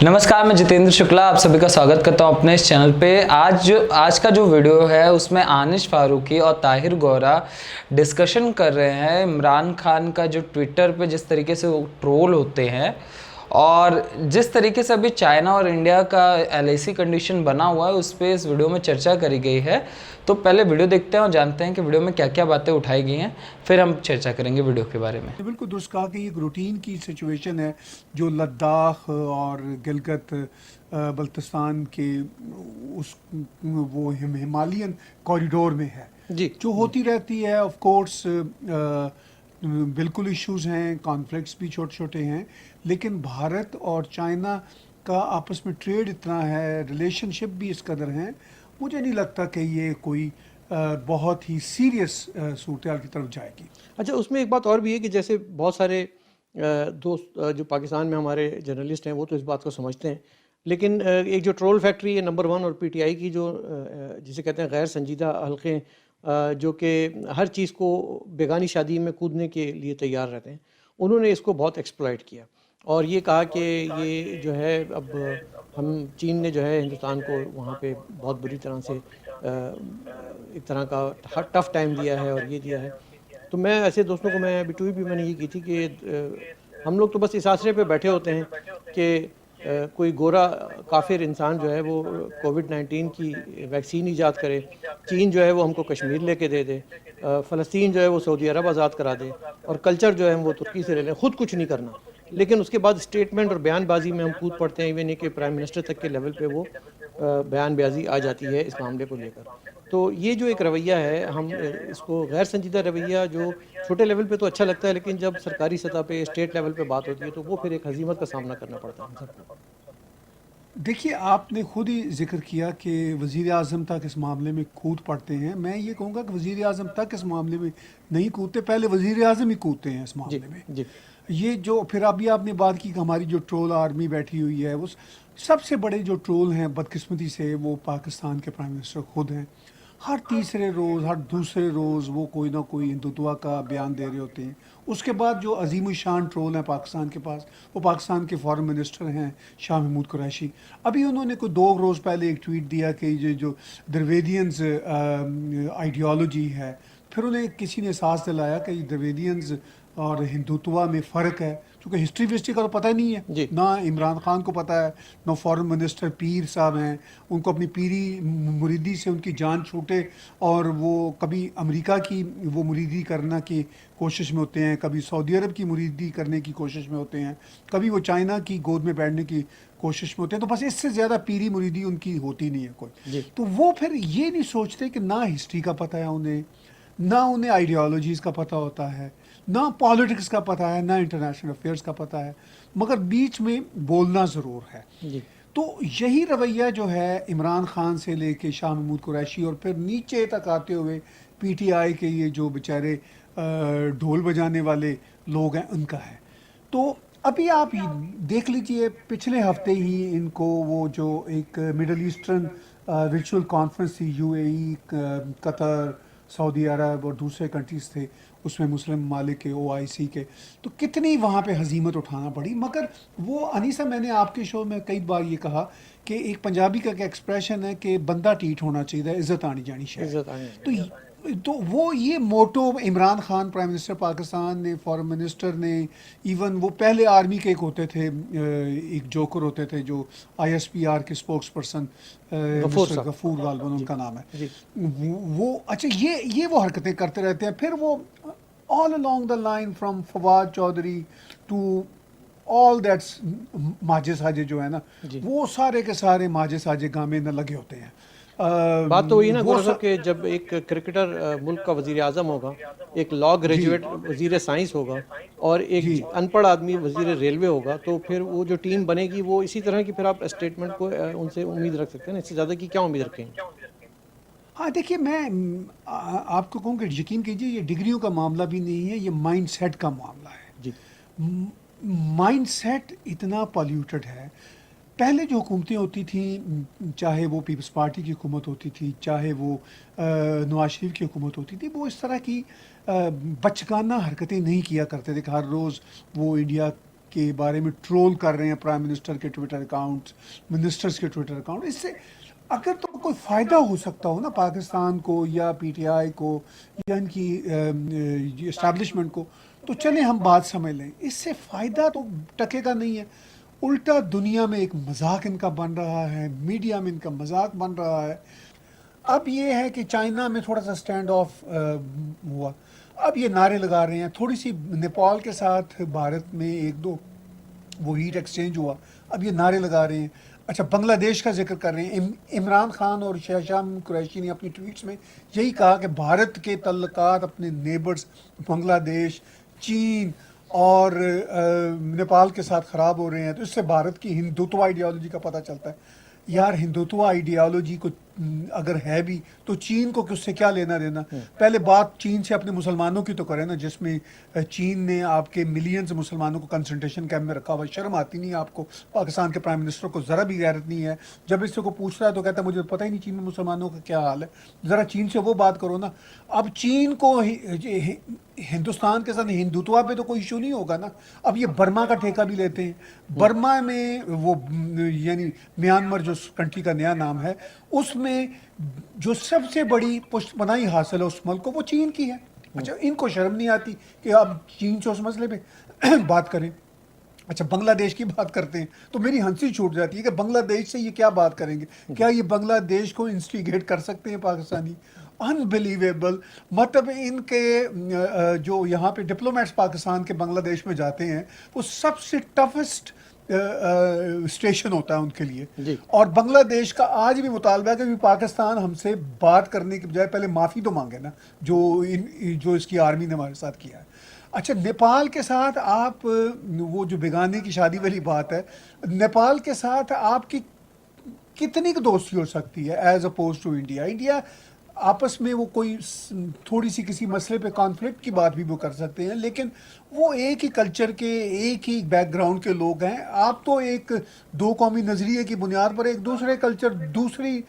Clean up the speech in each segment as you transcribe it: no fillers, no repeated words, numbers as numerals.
नमस्कार, मैं जितेंद्र शुक्ला आप सभी का स्वागत करता हूं अपने इस चैनल पे। आज का जो वीडियो है उसमें आनिश फारूकी और ताहिर गौहरा डिस्कशन कर रहे हैं इमरान खान का जो ट्विटर पे जिस तरीके से वो ट्रोल होते हैं और जिस तरीके से अभी चाइना और इंडिया का LAC कंडीशन बना हुआ है उस पर इस वीडियो में चर्चा करी गई है। तो पहले वीडियो देखते हैं और जानते हैं कि वीडियो में क्या क्या बातें उठाई गई हैं, फिर हम चर्चा करेंगे वीडियो के बारे में। बिल्कुल दुरुस्त कहा कि एक रूटीन की सिचुएशन है जो लद्दाख और गिलगित बल्तिस्तान के उस वो हिमालयन कॉरिडोर में है जी जो होती रहती है। ऑफ कोर्स बिल्कुल इश्यूज हैं, कॉन्फ्लिक्ट्स भी छोटे छोटे हैं, लेकिन भारत और चाइना का आपस में ट्रेड इतना है, रिलेशनशिप भी इस कदर हैं, मुझे नहीं लगता कि ये कोई बहुत ही सीरियस सूरत की तरफ जाएगी। अच्छा, उसमें एक बात और भी है कि जैसे बहुत सारे दोस्त जो पाकिस्तान में हमारे जर्नलिस्ट हैं वो तो इस बात को समझते हैं, लेकिन एक जो ट्रोल फैक्ट्री है नंबर 1 और PTI की जो जिसे कहते हैं गैर संजीदा हल्के जो कि हर चीज़ को बेगानी शादी में कूदने के लिए तैयार रहते हैं, उन्होंने इसको बहुत एक्सप्लॉइट किया और ये कहा कि ये जो है अब हम चीन ने जो है हिंदुस्तान को वहाँ पे बहुत बुरी तरह से एक तरह का टफ़ टाइम दिया है और ये दिया है। तो मैं ऐसे दोस्तों को मैं अभी ट्वीट भी मैंने ये की थी कि हम लोग तो बस इस आसरे पे बैठे होते हैं कि कोई गोरा काफिर इंसान जो है वो कोविड-19 की वैक्सीन ईजाद करे, चीन जो है वो हमको कश्मीर लेके दे दे, फ़लस्तीन जो है वो सऊदी अरब आज़ाद करा दे और कल्चर जो है हम वो तुर्की से ले लें, ख़ुद कुछ नहीं करना। लेकिन उसके बाद स्टेटमेंट और बयानबाजी में हम कूद पड़ते हैं, इवन कि प्राइम मिनिस्टर तक के लेवल पे वो बयानबाजी आ जाती है इस मामले को लेकर। तो ये जो एक रवैया है, हम इसको गैर संजीदा रवैया जो छोटे लेवल पे तो अच्छा लगता है, लेकिन जब सरकारी सतह पे स्टेट लेवल पे बात होती है तो वो फिर एक हज़ीमत का सामना करना पड़ता है सबको। देखिए, आपने खुद ही जिक्र किया कि वज़ीर आज़म तक इस मामले में कूद पड़ते हैं। मैं ये कहूँगा कि वज़ीर आज़म तक इस मामले में नहीं कूदते, पहले वज़ीर आज़म ही कूदते हैं इस जी मामले में। जी ये जो फिर अभी आपने बात की कि हमारी जो ट्रोल आर्मी बैठी हुई है, वो सबसे बड़े जो ट्रोल हैं बदकिस्मती से वो पाकिस्तान के प्राइम मिनिस्टर खुद हैं। हर तीसरे रोज़, हर दूसरे रोज़ वो कोई ना कोई हिंदुत्व का बयान दे रहे होते हैं। उसके बाद जो अजीम शान ट्रोल हैं पाकिस्तान के पास, वो पाकिस्तान के फॉरेन मिनिस्टर हैं शाह महमूद कुरैशी। अभी उन्होंने कोई 2 रोज़ पहले एक ट्वीट दिया कि ये जो द्रविडियंस आइडियोलॉजी है, फिर उन्हें किसी ने एहसास दिलाया कि द्रविडियंस और हिंदुत्व में फ़र्क है, क्योंकि हिस्ट्री विस्ट्री का तो पता ही नहीं है, जी ना इमरान खान को पता है, ना फॉरेन मिनिस्टर पीर साहब हैं, उनको अपनी पीरी मुरीदी से उनकी जान छूटे और वो कभी अमेरिका की वो मुरीदी करना की कोशिश में होते हैं, कभी सऊदी अरब की मुरीदी करने की कोशिश में होते हैं, कभी वो चाइना की गोद में बैठने की कोशिश में होते हैं। तो बस इससे ज़्यादा पीरी मुरीदी उनकी होती नहीं है कोई। जी तो वो फिर ये नहीं सोचते कि ना हिस्ट्री का पता है उन्हें, ना उन्हें आइडियोलॉजीज़ का पता होता है, ना पॉलिटिक्स का पता है, ना इंटरनेशनल अफेयर्स का पता है, मगर बीच में बोलना ज़रूर है। जी तो यही रवैया जो है इमरान खान से लेके शाह महमूद कुरैशी और फिर नीचे तक आते हुए PTI के ये जो बेचारे ढोल बजाने वाले लोग हैं उनका है। तो अभी आप देख लीजिए, पिछले हफ्ते ही इनको वो जो एक मिडल ईस्टर्न वर्चुअल कॉन्फ्रेंस थी, UAE, कतर, सऊदी अरब और दूसरे कंट्रीज़ थे, उसमें मुस्लिम ममालिक के, OIC के, तो कितनी वहाँ पे हजीमत उठाना पड़ी। मगर वो अनीसा, मैंने आपके शो में कई बार ये कहा कि एक पंजाबी का एक्सप्रेशन है कि बंदा टीठ होना चाहिए, इज़्ज़त आनी जानी शायद। इज्जत आनी तो तो वो ये मोटो इमरान खान प्राइम मिनिस्टर पाकिस्तान ने, फॉरेन मिनिस्टर ने, इवन वो पहले आर्मी के एक होते थे, एक जोकर होते थे जो ISPR के स्पोक्स पर्सन, गफूर मिस्टर साहब। गफूर गालबन उनका नाम है। जी वो अच्छा, ये वो हरकतें करते रहते हैं। फिर वो all along the line from Fawad Chaudhry to all that's माजे साजे जो है ना, जी वो सारे के सारे माजे साजे गामे न लगे होते हैं। बात तो वही ना वो गौरव साहब कि जब एक क्रिकेटर मुल्क का वजीर आज़म होगा, एक लॉ जी ग्रेजुएट वजीर साइंस होगा और एक जी अनपढ़ आदमी वजीर रेलवे होगा, तो फिर वो जो टीम बनेगी वो इसी तरह की फिर आप स्टेटमेंट को उनसे उम्मीद रख सकते हैं ना, इससे ज़्यादा की क्या उम्मीद रखेंगे। हाँ, देखिए, मैं आपको कहूँ कि यकीन कीजिए, ये डिग्रियों का मामला भी नहीं है, ये माइंड सेट का मामला है। जी माइंड सेट इतना पॉल्यूटेड है। पहले जो हुकूमतें होती थी, चाहे वो पीपल्स पार्टी की हुकूमत होती थी, चाहे वो नवाज शरीफ की हुकूमत होती थी, वो इस तरह की बचकाना हरकतें नहीं किया करते थे कि हर रोज़ वो इंडिया کے بارے میں ٹرول کر رہے ہیں پرائم منسٹر کے ٹویٹر اکاؤنٹس, منسٹرز کے ٹویٹر اکاؤنٹ. اس سے اگر تو کوئی فائدہ ہو سکتا ہو نا پاکستان کو یا پی ٹی آئی کو یا ان کی اسٹیبلشمنٹ کو, تو چلیں ہم بات سمجھ لیں. اس سے فائدہ تو ٹکے کا نہیں ہے, الٹا دنیا میں ایک مذاق ان کا بن رہا ہے, میڈیا میں ان کا مذاق بن رہا ہے. اب یہ ہے کہ چائنا میں تھوڑا سا سٹینڈ آف ہوا, اب یہ نعرے لگا رہے ہیں. تھوڑی سی نیپال کے ساتھ بھارت میں ایک دو وہ ہیٹ ایکسچینج ہوا, اب یہ نعرے لگا رہے ہیں. اچھا, بنگلہ دیش کا ذکر کر رہے ہیں. عمران خان اور شاہ قریشی نے اپنی ٹویٹس میں یہی کہا کہ بھارت کے تعلقات اپنے نیبرز بنگلہ دیش, چین اور نیپال کے ساتھ خراب ہو رہے ہیں. تو اس سے بھارت کی ہندوتوا آئیڈیالوجی کا پتہ چلتا ہے. یار ہندوتوا آئیڈیالوجی کو اگر ہے بھی تو چین کو اس سے کیا لینا دینا؟ پہلے بات چین سے اپنے مسلمانوں کی تو کریں نا, جس میں چین نے آپ کے ملینز مسلمانوں کو کنسنٹریشن کیمپ میں رکھا ہوا. شرم آتی نہیں آپ کو؟ پاکستان کے پرائم منسٹر کو ذرا بھی غیرت نہیں ہے. جب اس سے کو پوچھ رہا ہے تو کہتا ہے مجھے پتہ ہی نہیں چین میں مسلمانوں کا کیا حال ہے. ذرا چین سے وہ بات کرو نا. اب چین کو ہندوستان کے ساتھ ہندوتوا پہ تو کوئی ایشو نہیں ہوگا نا. اب یہ برما کا ٹھیکہ بھی لیتے ہیں. برما میں وہ یعنی میانمار جو کنٹری کا نیا نام ہے, اس میں جو سب سے بڑی پشت پناہی حاصل ہے اس ملک کو وہ چین کی ہے. اچھا, ان کو شرم نہیں آتی کہ اب چین سے اس مسئلے پہ بات کریں؟ اچھا, بنگلہ دیش کی بات کرتے ہیں تو میری ہنسی چھوٹ جاتی ہے کہ بنگلہ دیش سے یہ کیا بات کریں گے؟ کیا یہ بنگلہ دیش کو انسٹیگیٹ کر سکتے ہیں پاکستانی؟ انبلیویبل. مطلب ان کے جو یہاں پہ ڈپلومیٹس پاکستان کے بنگلہ دیش میں جاتے ہیں وہ سب سے ٹفسٹ اسٹیشن ہوتا ہے ان کے لیے. اور بنگلہ دیش کا آج بھی مطالبہ ہے کہ پاکستان ہم سے بات کرنے کے بجائے پہلے معافی تو مانگے نا جو اس کی آرمی نے ہمارے ساتھ کیا ہے. اچھا, نیپال کے ساتھ آپ وہ جو بیگانے کی شادی والی بات ہے, نیپال کے ساتھ آپ کی کتنی دوستی ہو سکتی ہے as opposed to India? India آپس میں وہ کوئی تھوڑی سی کسی مسئلے پہ کانفلکٹ کی بات بھی وہ کر سکتے ہیں, لیکن وہ ایک ہی کلچر کے ایک ہی بیک گراؤنڈ کے لوگ ہیں. آپ تو ایک دو قومی نظریے کی بنیاد پر ایک دوسرے کلچر دوسری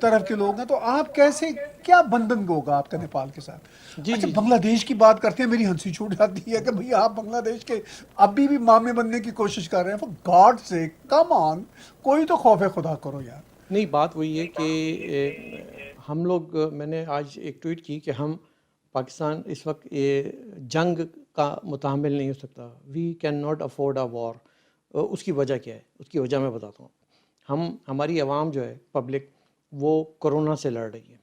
طرف کے لوگ ہیں, تو آپ کیسے, کیا بندھن ہوگا آپ کا نیپال کے ساتھ؟ اچھا, بنگلہ دیش کی بات کرتے ہیں, میری ہنسی چھوٹ جاتی ہے کہ بھئی آپ بنگلہ دیش کے ابھی بھی مامے بننے کی کوشش کر رہے ہیں. فور گاڈ سے کم آن, کوئی تو خوف خدا کرو یار. نہیں, بات وہی ہے کہ ہم لوگ, میں نے آج ایک ٹویٹ کی کہ ہم پاکستان اس وقت یہ جنگ کا متحمل نہیں ہو سکتا. We can not afford a war. اس کی وجہ کیا ہے؟ اس کی وجہ میں بتاتا ہوں. ہماری عوام جو ہے پبلک, وہ کرونا سے لڑ رہی ہے,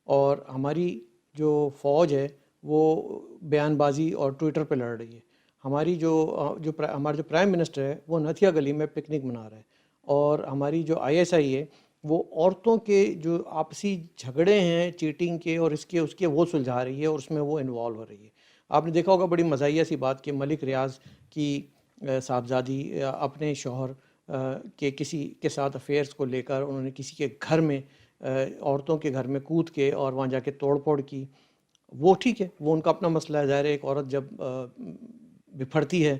اور ہماری جو فوج ہے وہ بیان بازی اور ٹویٹر پہ لڑ رہی ہے. ہماری ہمارا جو پرائم منسٹر ہے وہ نتھیا گلی میں پکنک منا رہا ہے, اور ہماری جو آئی ایس آئی ہے وہ عورتوں کے جو آپسی جھگڑے ہیں چیٹنگ کے اور اس کے وہ سلجھا رہی ہے, اور اس میں وہ انوالو ہو رہی ہے. آپ نے دیکھا ہوگا بڑی مزاحیہ سی بات کہ ملک ریاض کی صاحبزادی اپنے شوہر کے کسی کے ساتھ افیئرس کو لے کر انہوں نے کسی کے گھر میں, عورتوں کے گھر میں کود کے اور وہاں جا کے توڑ پھوڑ کی. وہ ٹھیک ہے, وہ ان کا اپنا مسئلہ ہے. ظاہر ہے ایک عورت جب بپھرتی ہے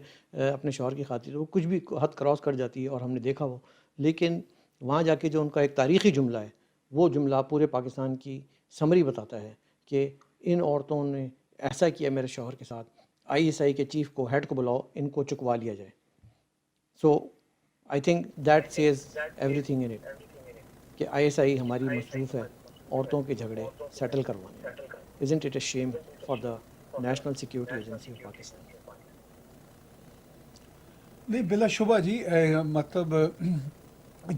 اپنے شوہر کی خاطر وہ کچھ بھی حد کراس کر جاتی ہے, اور ہم نے دیکھا وہ. لیکن وہاں جا کے جو ان کا ایک تاریخی جملہ ہے, وہ جملہ پورے پاکستان کی سمری بتاتا ہے کہ ان عورتوں نے ایسا کیا میرے شوہر کے ساتھ, آئی ایس آئی کے چیف کو, ہیڈ کو بلاؤ, ان کو چکوا لیا جائے. So I think that says ایوری تھنگ ان اٹ کہ آئی ایس آئی ہماری مصروف ہے عورتوں کے جھگڑے سیٹل کروانے. Isn't it a shame for the National Security Agency of Pakistan? نہیں, بلا شبہ جی, مطلب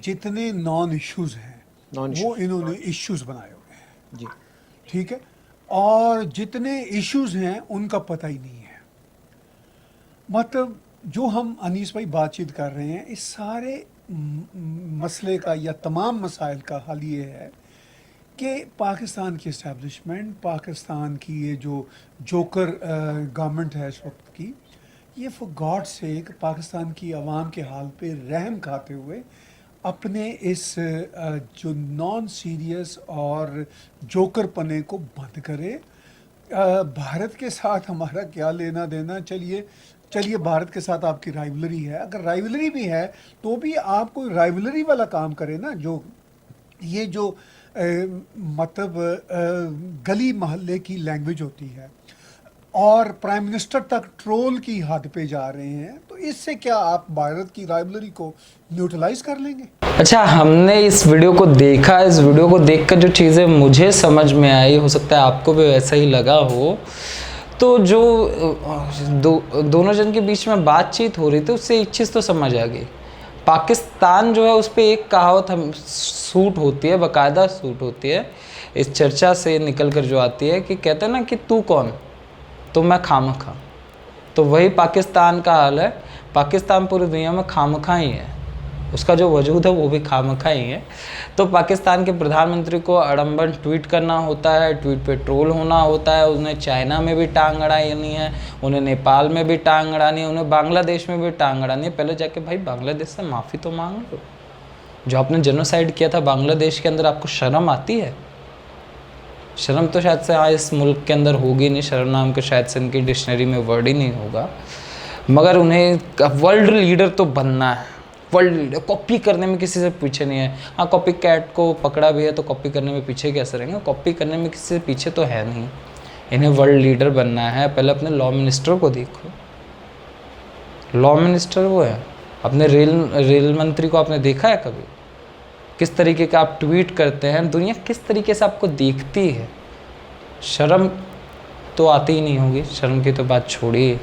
جتنے نان ایشوز ہیں وہ انہوں نے ایشوز بنائے ہوئے ہیں. جی ٹھیک ہے, اور جتنے ایشوز ہیں ان کا پتہ ہی نہیں ہے. مطلب جو ہم انیس بھائی بات چیت کر رہے ہیں, اس سارے مسئلے کا یا تمام مسائل کا حل یہ ہے کہ پاکستان کی اسٹیبلشمنٹ, پاکستان کی یہ جو جوکر گورنمنٹ ہے اس وقت کی, یہ فور گاڈ سیک پاکستان کی عوام کے حال پہ رحم کھاتے ہوئے اپنے اس جو نان سیریس اور جوکر پنے کو بند کرے. بھارت کے ساتھ ہمارا کیا لینا دینا؟ چلیے بھارت کے ساتھ آپ کی رائیولری ہے, اگر رائیولری بھی ہے تو بھی آپ کوئی رائیولری والا کام کرے نا. یہ جو مطلب گلی محلے کی لینگویج ہوتی ہے, और प्राइम मिनिस्टर तक ट्रोल की हद पे जा रहे हैं, तो इससे क्या आप भारत की राइवलरी को न्यूट्रलाइज कर लेंगे? अच्छा, हमने इस वीडियो को देखा, इस वीडियो को देखकर जो चीज़ें मुझे समझ में आई, हो सकता है आपको भी वैसा ही लगा हो, तो जो दोनों जन के बीच में बातचीत हो रही थी उससे एक चीज़ तो समझ आ गई। पाकिस्तान जो है उस पर एक कहावत हम सूट होती है, बाकायदा सूट होती है, इस चर्चा से निकल कर जो आती है कि कहते हैं ना कि तू कौन तो मैं खामखा। तो वही पाकिस्तान का हाल है। पाकिस्तान पूरी दुनिया में खामखा ही है, उसका जो वजूद है वो भी खामखा ही है। तो पाकिस्तान के प्रधानमंत्री को अड़म्बन ट्वीट करना होता है, ट्वीट पे ट्रोल होना होता है। उन्हें चाइना में भी टांग अड़ानी है, उन्हें नेपाल में भी टांग अड़ानी है, उन्हें बांग्लादेश में भी टांग अड़ानी है। पहले जाके भाई बांग्लादेश से माफ़ी तो मांग लो। जो आपने जेनोसाइड किया था बांग्लादेश के अंदर, आपको शर्म आती है? शर्म तो शायद से इस मुल्क के अंदर होगी नहीं, शर्म नाम के शायद से इनकी डिक्शनरी में वर्ड ही नहीं होगा। मगर उन्हें वर्ल्ड लीडर तो बनना है, वर्ल्ड लीडर। कॉपी करने में किसी से पीछे नहीं है। हाँ, कॉपी कैट को पकड़ा भी है तो कॉपी करने में पीछे कैसे रहेंगे? कॉपी करने में किसी से पीछे तो है नहीं। इन्हें वर्ल्ड लीडर बनना है। पहले अपने लॉ मिनिस्टर को देखो, लॉ मिनिस्टर वो है। अपने रेल मंत्री को आपने देखा है कभी? किस तरीके का आप ट्वीट करते हैं, दुनिया किस तरीके से आपको देखती है। शर्म तो आती ही नहीं होगी, शर्म की तो बात छोड़िए।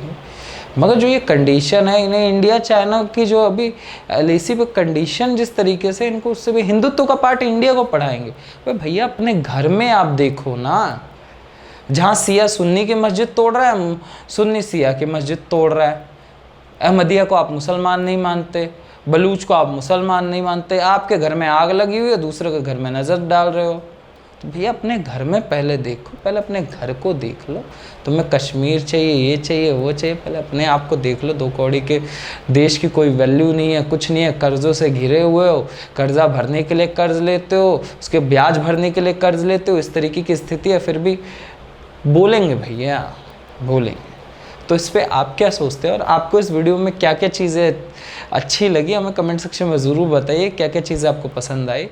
मगर जो ये कंडीशन है, इन्हें इंडिया चाइना की जो अभी एलआईसी पे कंडीशन जिस तरीके से, इनको उससे भी हिंदुत्व का पार्ट इंडिया को पढ़ाएंगे। भाई भैया अपने घर में आप देखो ना, जहाँ सिया सुन्नी की मस्जिद तोड़ रहा है, सुन्नी सिया की मस्जिद तोड़ रहा है। अहमदिया को आप मुसलमान नहीं मानते, बलूच को आप मुसलमान नहीं मानते, आपके घर में आग लगी हुई है, दूसरे के घर में नज़र डाल रहे हो। तो भैया अपने घर में पहले देखो, पहले अपने घर को देख लो। तुम्हें कश्मीर चाहिए, ये चाहिए, वो चाहिए, पहले अपने आप को देख लो। 2 कौड़ी के देश की कोई वैल्यू नहीं है, कुछ नहीं है, कर्ज़ों से घिरे हुए हो, कर्ज़ा भरने के लिए कर्ज़ लेते हो, उसके ब्याज भरने के लिए कर्ज़ लेते हो। इस तरीके की स्थिति है, फिर भी बोलेंगे भैया, बोलेंगे। तो इस पर आप क्या सोचते हैं और आपको इस वीडियो में क्या क्या चीज़ें अच्छी लगी, हमें कमेंट सेक्शन में ज़रूर बताइए। क्या क्या चीज़ें आपको पसंद आई।